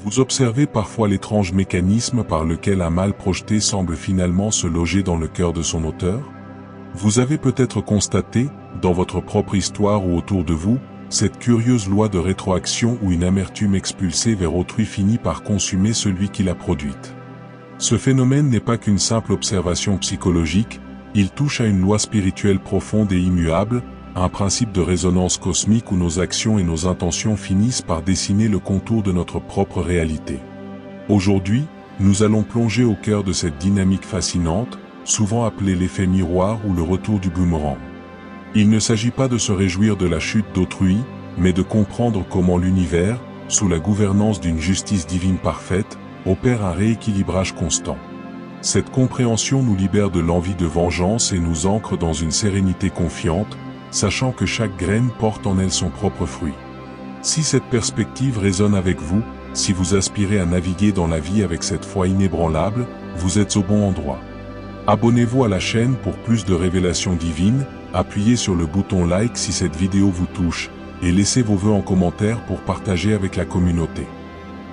Vous observez parfois l'étrange mécanisme par lequel un mal projeté semble finalement se loger dans le cœur de son auteur? Vous avez peut-être constaté, dans votre propre histoire ou autour de vous, cette curieuse loi de rétroaction où une amertume expulsée vers autrui finit par consumer celui qui l'a produite. Ce phénomène n'est pas qu'une simple observation psychologique, il touche à une loi spirituelle profonde et immuable, un principe de résonance cosmique où nos actions et nos intentions finissent par dessiner le contour de notre propre réalité. Aujourd'hui, nous allons plonger au cœur de cette dynamique fascinante, souvent appelée l'effet miroir ou le retour du boomerang. Il ne s'agit pas de se réjouir de la chute d'autrui, mais de comprendre comment l'univers, sous la gouvernance d'une justice divine parfaite, opère un rééquilibrage constant. Cette compréhension nous libère de l'envie de vengeance et nous ancre dans une sérénité confiante, sachant que chaque graine porte en elle son propre fruit. Si cette perspective résonne avec vous, si vous aspirez à naviguer dans la vie avec cette foi inébranlable, vous êtes au bon endroit. Abonnez-vous à la chaîne pour plus de révélations divines, appuyez sur le bouton like si cette vidéo vous touche, et laissez vos vœux en commentaire pour partager avec la communauté.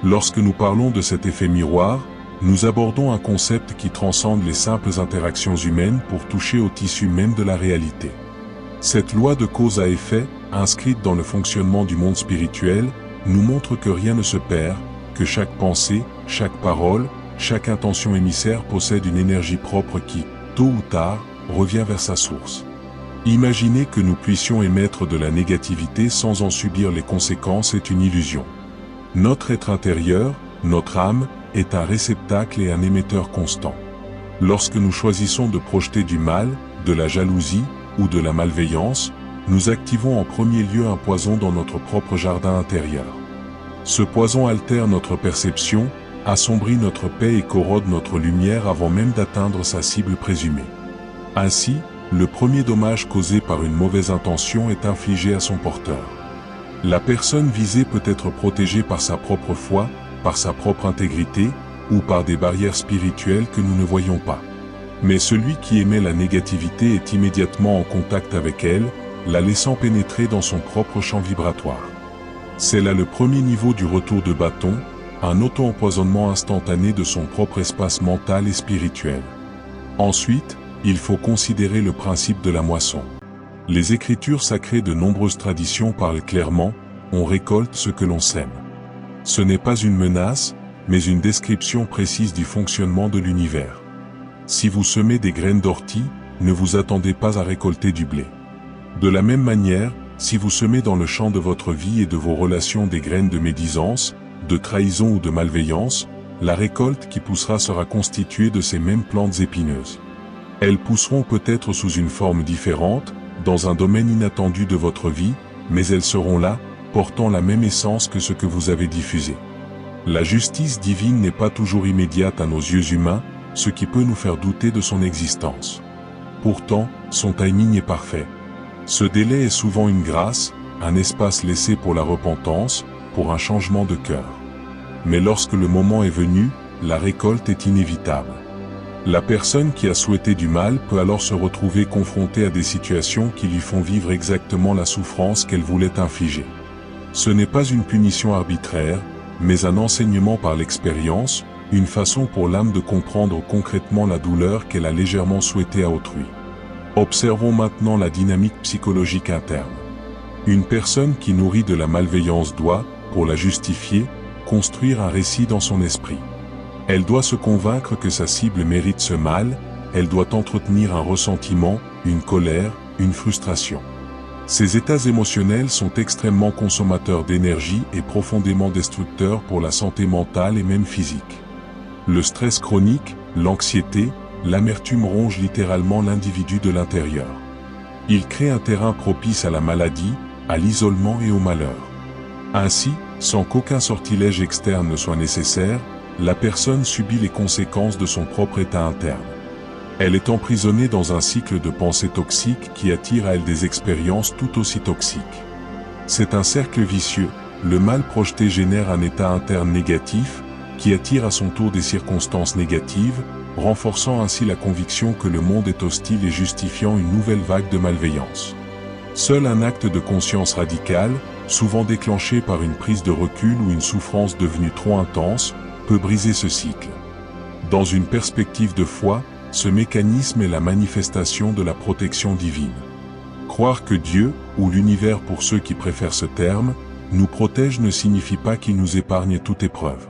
Lorsque nous parlons de cet effet miroir, nous abordons un concept qui transcende les simples interactions humaines pour toucher au tissu même de la réalité. Cette loi de cause à effet, inscrite dans le fonctionnement du monde spirituel, nous montre que rien ne se perd, que chaque pensée, chaque parole, chaque intention émissaire possède une énergie propre qui, tôt ou tard, revient vers sa source. Imaginer que nous puissions émettre de la négativité sans en subir les conséquences est une illusion. Notre être intérieur, notre âme, est un réceptacle et un émetteur constant. Lorsque nous choisissons de projeter du mal, de la jalousie ou de la malveillance, nous activons en premier lieu un poison dans notre propre jardin intérieur. Ce poison altère notre perception, assombrit notre paix et corrode notre lumière avant même d'atteindre sa cible présumée. Ainsi, le premier dommage causé par une mauvaise intention est infligé à son porteur. La personne visée peut être protégée par sa propre foi, par sa propre intégrité, ou par des barrières spirituelles que nous ne voyons pas. Mais celui qui émet la négativité est immédiatement en contact avec elle, la laissant pénétrer dans son propre champ vibratoire. C'est là le premier niveau du retour de bâton, un auto-empoisonnement instantané de son propre espace mental et spirituel. Ensuite, il faut considérer le principe de la moisson. Les écritures sacrées de nombreuses traditions parlent clairement, on récolte ce que l'on sème. Ce n'est pas une menace, mais une description précise du fonctionnement de l'univers. Si vous semez des graines d'ortie, ne vous attendez pas à récolter du blé. De la même manière, si vous semez dans le champ de votre vie et de vos relations des graines de médisance, de trahison ou de malveillance, la récolte qui poussera sera constituée de ces mêmes plantes épineuses. Elles pousseront peut-être sous une forme différente, dans un domaine inattendu de votre vie, mais elles seront là, portant la même essence que ce que vous avez diffusé. La justice divine n'est pas toujours immédiate à nos yeux humains, ce qui peut nous faire douter de son existence. Pourtant, son timing est parfait. Ce délai est souvent une grâce, un espace laissé pour la repentance, pour un changement de cœur. Mais lorsque le moment est venu, la récolte est inévitable. La personne qui a souhaité du mal peut alors se retrouver confrontée à des situations qui lui font vivre exactement la souffrance qu'elle voulait infliger. Ce n'est pas une punition arbitraire, mais un enseignement par l'expérience, une façon pour l'âme de comprendre concrètement la douleur qu'elle a légèrement souhaitée à autrui. Observons maintenant la dynamique psychologique interne. Une personne qui nourrit de la malveillance doit, pour la justifier, construire un récit dans son esprit. Elle doit se convaincre que sa cible mérite ce mal, elle doit entretenir un ressentiment, une colère, une frustration. Ces états émotionnels sont extrêmement consommateurs d'énergie et profondément destructeurs pour la santé mentale et même physique. Le stress chronique, l'anxiété, l'amertume rongent littéralement l'individu de l'intérieur. Ils créent un terrain propice à la maladie, à l'isolement et au malheur. Ainsi, sans qu'aucun sortilège externe ne soit nécessaire, la personne subit les conséquences de son propre état interne. Elle est emprisonnée dans un cycle de pensées toxiques qui attire à elle des expériences tout aussi toxiques. C'est un cercle vicieux, le mal projeté génère un état interne négatif, qui attire à son tour des circonstances négatives, renforçant ainsi la conviction que le monde est hostile et justifiant une nouvelle vague de malveillance. Seul un acte de conscience radical, souvent déclenchée par une prise de recul ou une souffrance devenue trop intense, peut briser ce cycle. Dans une perspective de foi, ce mécanisme est la manifestation de la protection divine. Croire que Dieu, ou l'univers pour ceux qui préfèrent ce terme, nous protège ne signifie pas qu'il nous épargne toute épreuve.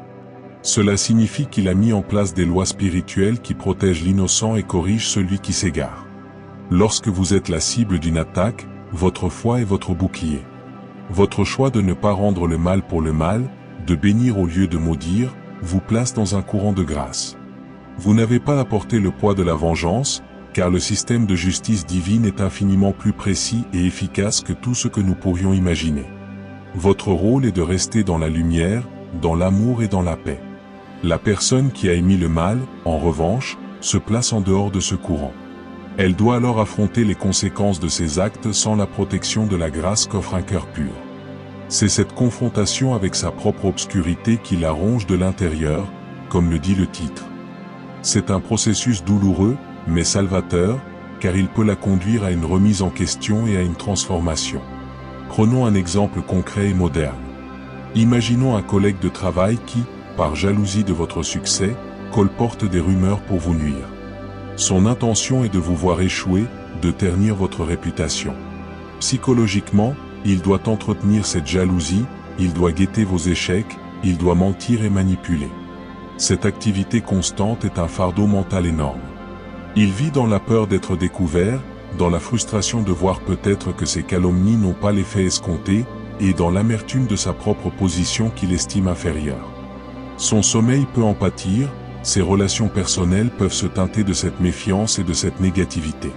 Cela signifie qu'il a mis en place des lois spirituelles qui protègent l'innocent et corrigent celui qui s'égare. Lorsque vous êtes la cible d'une attaque, votre foi est votre bouclier. Votre choix de ne pas rendre le mal pour le mal, de bénir au lieu de maudire, vous place dans un courant de grâce. Vous n'avez pas à porter le poids de la vengeance, car le système de justice divine est infiniment plus précis et efficace que tout ce que nous pourrions imaginer. Votre rôle est de rester dans la lumière, dans l'amour et dans la paix. La personne qui a émis le mal, en revanche, se place en dehors de ce courant. Elle doit alors affronter les conséquences de ses actes sans la protection de la grâce qu'offre un cœur pur. C'est cette confrontation avec sa propre obscurité qui la ronge de l'intérieur, comme le dit le titre. C'est un processus douloureux, mais salvateur, car il peut la conduire à une remise en question et à une transformation. Prenons un exemple concret et moderne. Imaginons un collègue de travail qui, par jalousie de votre succès, colporte des rumeurs pour vous nuire. Son intention est de vous voir échouer, de ternir votre réputation. Psychologiquement, il doit entretenir cette jalousie, il doit guetter vos échecs, il doit mentir et manipuler. Cette activité constante est un fardeau mental énorme. Il vit dans la peur d'être découvert, dans la frustration de voir peut-être que ses calomnies n'ont pas l'effet escompté, et dans l'amertume de sa propre position qu'il estime inférieure. Son sommeil peut en pâtir, ses relations personnelles peuvent se teinter de cette méfiance et de cette négativité.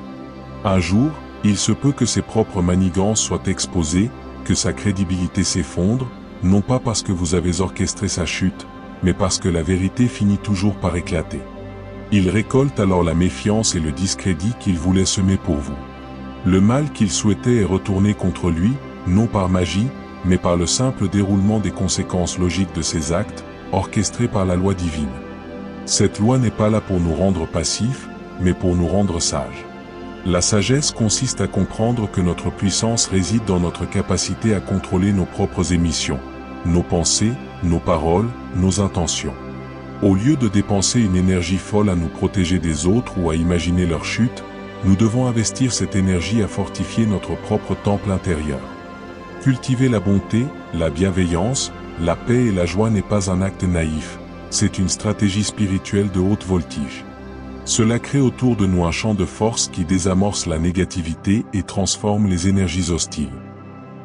Un jour, il se peut que ses propres manigances soient exposées, que sa crédibilité s'effondre, non pas parce que vous avez orchestré sa chute, mais parce que la vérité finit toujours par éclater. Il récolte alors la méfiance et le discrédit qu'il voulait semer pour vous. Le mal qu'il souhaitait est retourné contre lui, non par magie, mais par le simple déroulement des conséquences logiques de ses actes, orchestrés par la loi divine. Cette loi n'est pas là pour nous rendre passifs, mais pour nous rendre sages. La sagesse consiste à comprendre que notre puissance réside dans notre capacité à contrôler nos propres émissions, nos pensées, nos paroles, nos intentions. Au lieu de dépenser une énergie folle à nous protéger des autres ou à imaginer leur chute, nous devons investir cette énergie à fortifier notre propre temple intérieur. Cultiver la bonté, la bienveillance, la paix et la joie n'est pas un acte naïf, c'est une stratégie spirituelle de haute voltige. Cela crée autour de nous un champ de force qui désamorce la négativité et transforme les énergies hostiles.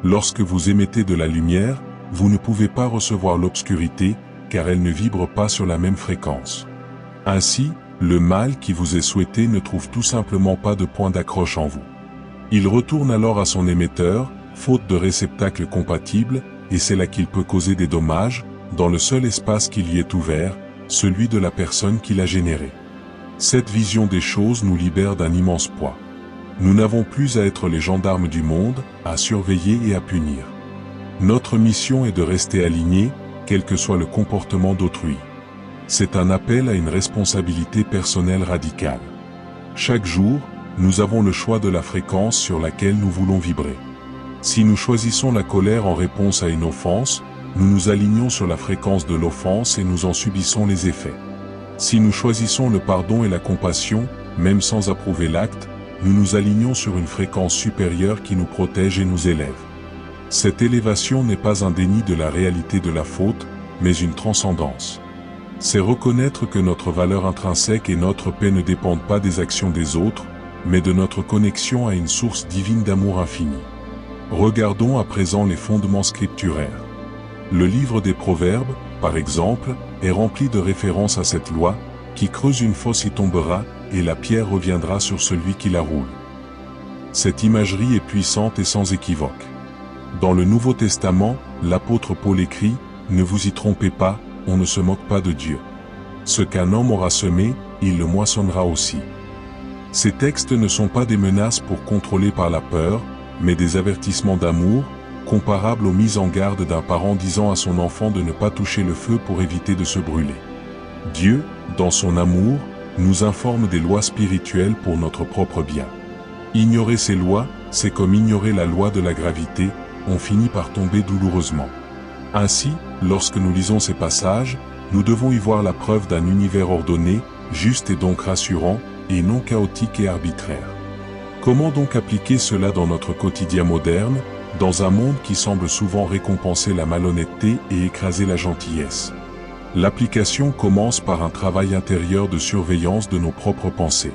Lorsque vous émettez de la lumière, vous ne pouvez pas recevoir l'obscurité, car elle ne vibre pas sur la même fréquence. Ainsi, le mal qui vous est souhaité ne trouve tout simplement pas de point d'accroche en vous. Il retourne alors à son émetteur, faute de réceptacle compatible, et c'est là qu'il peut causer des dommages, dans le seul espace qui lui est ouvert, celui de la personne qui l'a généré. Cette vision des choses nous libère d'un immense poids. Nous n'avons plus à être les gendarmes du monde, à surveiller et à punir. Notre mission est de rester alignés, quel que soit le comportement d'autrui. C'est un appel à une responsabilité personnelle radicale. Chaque jour, nous avons le choix de la fréquence sur laquelle nous voulons vibrer. Si nous choisissons la colère en réponse à une offense, nous nous alignons sur la fréquence de l'offense et nous en subissons les effets. Si nous choisissons le pardon et la compassion, même sans approuver l'acte, nous nous alignons sur une fréquence supérieure qui nous protège et nous élève. Cette élévation n'est pas un déni de la réalité de la faute, mais une transcendance. C'est reconnaître que notre valeur intrinsèque et notre paix ne dépendent pas des actions des autres, mais de notre connexion à une source divine d'amour infini. Regardons à présent les fondements scripturaires. Le livre des Proverbes, par exemple, est rempli de références à cette loi, qui creuse une fosse y tombera, et la pierre reviendra sur celui qui la roule. Cette imagerie est puissante et sans équivoque. Dans le Nouveau Testament, l'apôtre Paul écrit « Ne vous y trompez pas, on ne se moque pas de Dieu. Ce qu'un homme aura semé, il le moissonnera aussi. » Ces textes ne sont pas des menaces pour contrôler par la peur, mais des avertissements d'amour, comparables aux mises en garde d'un parent disant à son enfant de ne pas toucher le feu pour éviter de se brûler. Dieu, dans son amour, nous informe des lois spirituelles pour notre propre bien. Ignorer ces lois, c'est comme ignorer la loi de la gravité, on finit par tomber douloureusement. Ainsi, lorsque nous lisons ces passages, nous devons y voir la preuve d'un univers ordonné, juste et donc rassurant, et non chaotique et arbitraire. Comment donc appliquer cela dans notre quotidien moderne, dans un monde qui semble souvent récompenser la malhonnêteté et écraser la gentillesse? L'application commence par un travail intérieur de surveillance de nos propres pensées.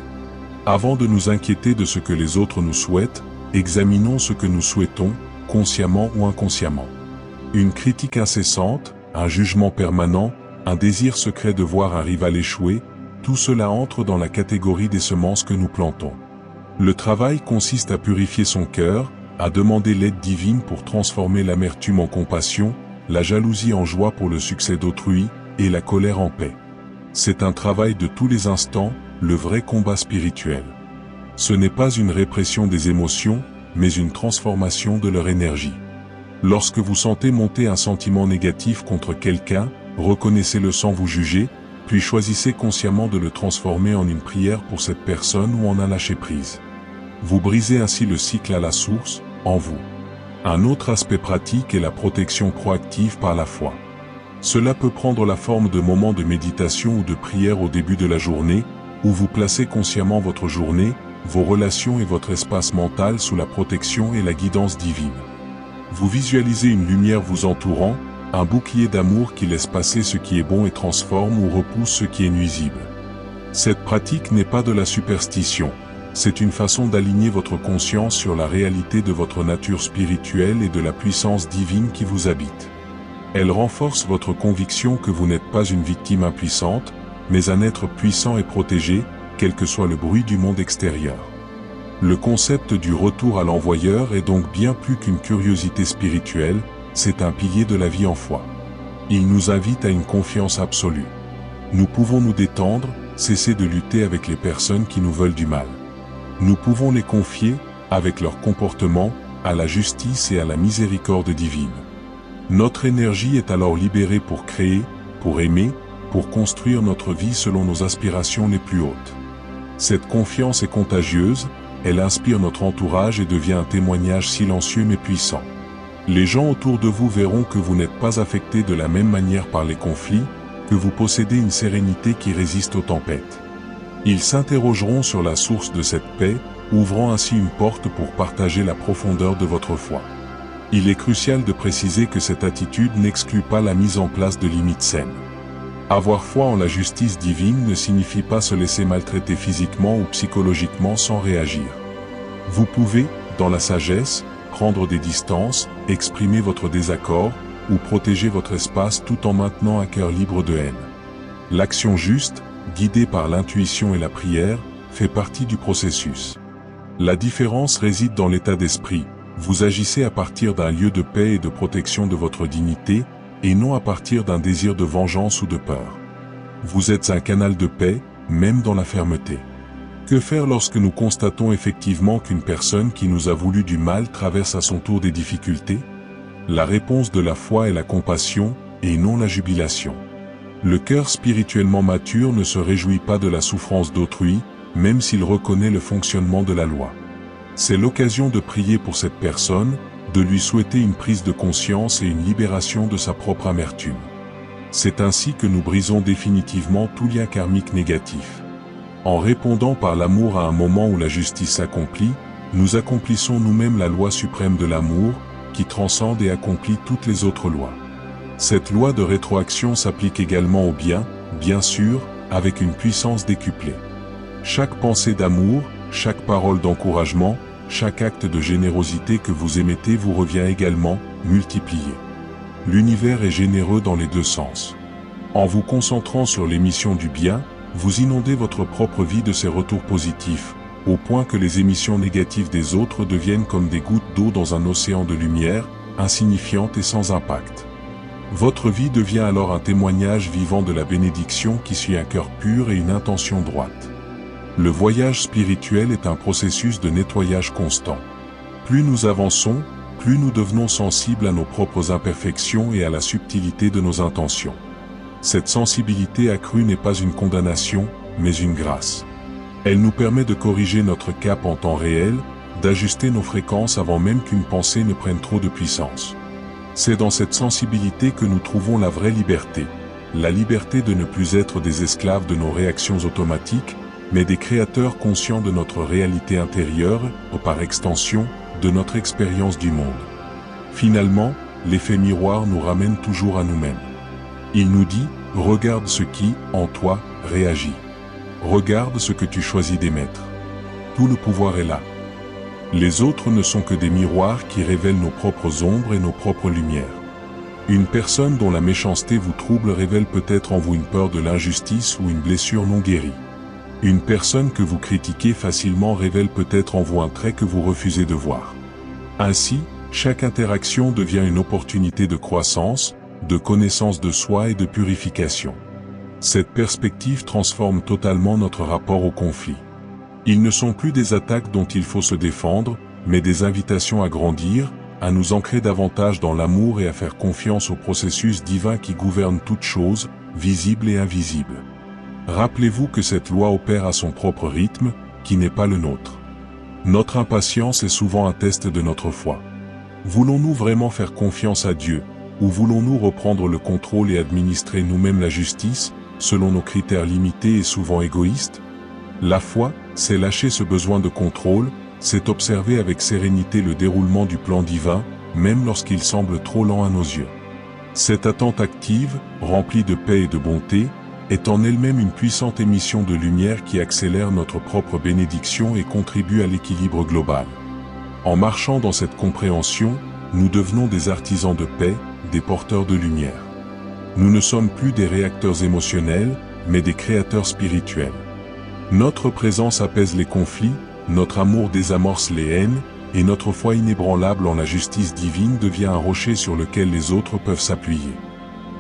Avant de nous inquiéter de ce que les autres nous souhaitent, examinons ce que nous souhaitons, consciemment ou inconsciemment. Une critique incessante, un jugement permanent, un désir secret de voir un rival échouer, tout cela entre dans la catégorie des semences que nous plantons. Le travail consiste à purifier son cœur, à demander l'aide divine pour transformer l'amertume en compassion, la jalousie en joie pour le succès d'autrui, et la colère en paix. C'est un travail de tous les instants, le vrai combat spirituel. Ce n'est pas une répression des émotions, mais une transformation de leur énergie. Lorsque vous sentez monter un sentiment négatif contre quelqu'un, reconnaissez-le sans vous juger, puis choisissez consciemment de le transformer en une prière pour cette personne ou en un lâcher-prise. Vous brisez ainsi le cycle à la source, en vous. Un autre aspect pratique est la protection proactive par la foi. Cela peut prendre la forme de moments de méditation ou de prière au début de la journée, où vous placez consciemment votre journée, vos relations et votre espace mental sous la protection et la guidance divine. Vous visualisez une lumière vous entourant, un bouclier d'amour qui laisse passer ce qui est bon et transforme ou repousse ce qui est nuisible. Cette pratique n'est pas de la superstition, c'est une façon d'aligner votre conscience sur la réalité de votre nature spirituelle et de la puissance divine qui vous habite. Elle renforce votre conviction que vous n'êtes pas une victime impuissante, mais un être puissant et protégé, quel que soit le bruit du monde extérieur. Le concept du retour à l'envoyeur est donc bien plus qu'une curiosité spirituelle, c'est un pilier de la vie en foi. Il nous invite à une confiance absolue. Nous pouvons nous détendre, cesser de lutter avec les personnes qui nous veulent du mal. Nous pouvons les confier, avec leur comportement, à la justice et à la miséricorde divine. Notre énergie est alors libérée pour créer, pour aimer, pour construire notre vie selon nos aspirations les plus hautes. Cette confiance est contagieuse, elle inspire notre entourage et devient un témoignage silencieux mais puissant. Les gens autour de vous verront que vous n'êtes pas affectés de la même manière par les conflits, que vous possédez une sérénité qui résiste aux tempêtes. Ils s'interrogeront sur la source de cette paix, ouvrant ainsi une porte pour partager la profondeur de votre foi. Il est crucial de préciser que cette attitude n'exclut pas la mise en place de limites saines. Avoir foi en la justice divine ne signifie pas se laisser maltraiter physiquement ou psychologiquement sans réagir. Vous pouvez, dans la sagesse, prendre des distances, exprimer votre désaccord, ou protéger votre espace tout en maintenant un cœur libre de haine. L'action juste, guidée par l'intuition et la prière, fait partie du processus. La différence réside dans l'état d'esprit. Vous agissez à partir d'un lieu de paix et de protection de votre dignité, et non à partir d'un désir de vengeance ou de peur. Vous êtes un canal de paix, même dans la fermeté. Que faire lorsque nous constatons effectivement qu'une personne qui nous a voulu du mal traverse à son tour des difficultés? La réponse de la foi est la compassion, et non la jubilation. Le cœur spirituellement mature ne se réjouit pas de la souffrance d'autrui, même s'il reconnaît le fonctionnement de la loi. C'est l'occasion de prier pour cette personne, de lui souhaiter une prise de conscience et une libération de sa propre amertume. C'est ainsi que nous brisons définitivement tout lien karmique négatif. En répondant par l'amour à un moment où la justice s'accomplit, nous accomplissons nous-mêmes la loi suprême de l'amour, qui transcende et accomplit toutes les autres lois. Cette loi de rétroaction s'applique également au bien, bien sûr, avec une puissance décuplée. Chaque pensée d'amour, chaque parole d'encouragement, chaque acte de générosité que vous émettez vous revient également, multiplié. L'univers est généreux dans les deux sens. En vous concentrant sur l'émission du bien, vous inondez votre propre vie de ces retours positifs, au point que les émissions négatives des autres deviennent comme des gouttes d'eau dans un océan de lumière, insignifiantes et sans impact. Votre vie devient alors un témoignage vivant de la bénédiction qui suit un cœur pur et une intention droite. Le voyage spirituel est un processus de nettoyage constant. Plus nous avançons, plus nous devenons sensibles à nos propres imperfections et à la subtilité de nos intentions. Cette sensibilité accrue n'est pas une condamnation, mais une grâce. Elle nous permet de corriger notre cap en temps réel, d'ajuster nos fréquences avant même qu'une pensée ne prenne trop de puissance. C'est dans cette sensibilité que nous trouvons la vraie liberté. La liberté de ne plus être des esclaves de nos réactions automatiques, mais des créateurs conscients de notre réalité intérieure, ou par extension, de notre expérience du monde. Finalement, l'effet miroir nous ramène toujours à nous-mêmes. Il nous dit, regarde ce qui, en toi, réagit. Regarde ce que tu choisis d'émettre. Tout le pouvoir est là. Les autres ne sont que des miroirs qui révèlent nos propres ombres et nos propres lumières. Une personne dont la méchanceté vous trouble révèle peut-être en vous une peur de l'injustice ou une blessure non guérie. Une personne que vous critiquez facilement révèle peut-être en vous un trait que vous refusez de voir. Ainsi, chaque interaction devient une opportunité de croissance, de connaissance de soi et de purification. Cette perspective transforme totalement notre rapport au conflit. Ils ne sont plus des attaques dont il faut se défendre, mais des invitations à grandir, à nous ancrer davantage dans l'amour et à faire confiance au processus divin qui gouverne toutes choses, visibles et invisibles. Rappelez-vous que cette loi opère à son propre rythme, qui n'est pas le nôtre. Notre impatience est souvent un test de notre foi. Voulons-nous vraiment faire confiance à Dieu, ou voulons-nous reprendre le contrôle et administrer nous-mêmes la justice, selon nos critères limités et souvent égoïstes? La foi, c'est lâcher ce besoin de contrôle, c'est observer avec sérénité le déroulement du plan divin, même lorsqu'il semble trop lent à nos yeux. Cette attente active, remplie de paix et de bonté, est en elle-même une puissante émission de lumière qui accélère notre propre bénédiction et contribue à l'équilibre global. En marchant dans cette compréhension, nous devenons des artisans de paix, des porteurs de lumière. Nous ne sommes plus des réacteurs émotionnels, mais des créateurs spirituels. Notre présence apaise les conflits, notre amour désamorce les haines, et notre foi inébranlable en la justice divine devient un rocher sur lequel les autres peuvent s'appuyer.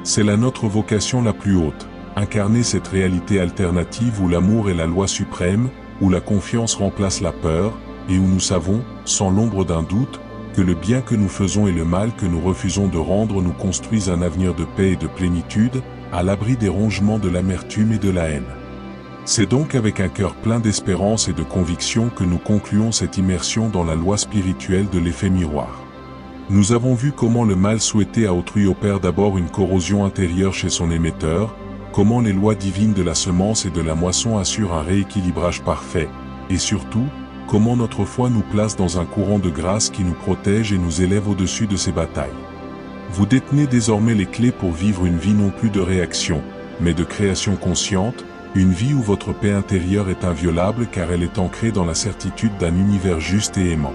C'est là notre vocation la plus haute, incarner cette réalité alternative où l'amour est la loi suprême, où la confiance remplace la peur, et où nous savons, sans l'ombre d'un doute, que le bien que nous faisons et le mal que nous refusons de rendre nous construisent un avenir de paix et de plénitude, à l'abri des rongements de l'amertume et de la haine. C'est donc avec un cœur plein d'espérance et de conviction que nous concluons cette immersion dans la loi spirituelle de l'effet miroir. Nous avons vu comment le mal souhaité à autrui opère d'abord une corrosion intérieure chez son émetteur, comment les lois divines de la semence et de la moisson assurent un rééquilibrage parfait, et surtout, comment notre foi nous place dans un courant de grâce qui nous protège et nous élève au-dessus de ces batailles. Vous détenez désormais les clés pour vivre une vie non plus de réaction, mais de création consciente, une vie où votre paix intérieure est inviolable car elle est ancrée dans la certitude d'un univers juste et aimant.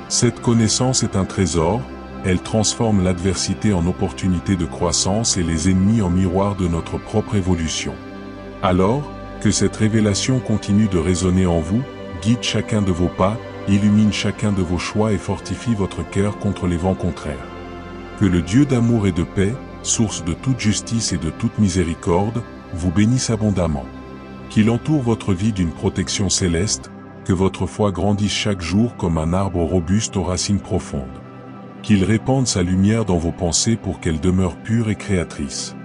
Cette connaissance est un trésor, elle transforme l'adversité en opportunité de croissance et les ennemis en miroir de notre propre évolution. Alors, que cette révélation continue de résonner en vous, guide chacun de vos pas, illumine chacun de vos choix et fortifie votre cœur contre les vents contraires. Que le Dieu d'amour et de paix, source de toute justice et de toute miséricorde, vous bénisse abondamment. Qu'il entoure votre vie d'une protection céleste, que votre foi grandisse chaque jour comme un arbre robuste aux racines profondes. Qu'il répande sa lumière dans vos pensées pour qu'elle demeure pure et créatrice.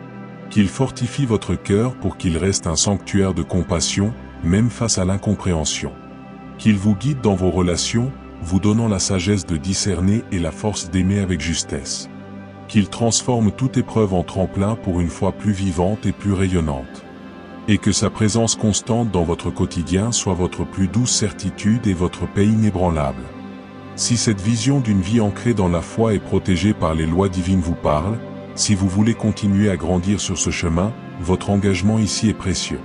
Qu'il fortifie votre cœur pour qu'il reste un sanctuaire de compassion, même face à l'incompréhension. Qu'il vous guide dans vos relations, vous donnant la sagesse de discerner et la force d'aimer avec justesse. Qu'il transforme toute épreuve en tremplin pour une foi plus vivante et plus rayonnante. Et que sa présence constante dans votre quotidien soit votre plus douce certitude et votre paix inébranlable. Si cette vision d'une vie ancrée dans la foi et protégée par les lois divines vous parle, si vous voulez continuer à grandir sur ce chemin, votre engagement ici est précieux.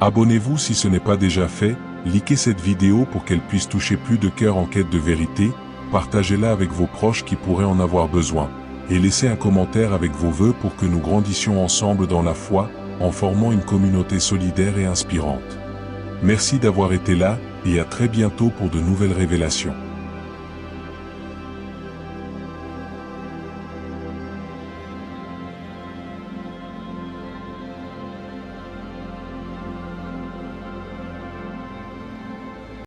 Abonnez-vous si ce n'est pas déjà fait, likez cette vidéo pour qu'elle puisse toucher plus de cœurs en quête de vérité, partagez-la avec vos proches qui pourraient en avoir besoin. Et laissez un commentaire avec vos vœux pour que nous grandissions ensemble dans la foi, en formant une communauté solidaire et inspirante. Merci d'avoir été là, et à très bientôt pour de nouvelles révélations.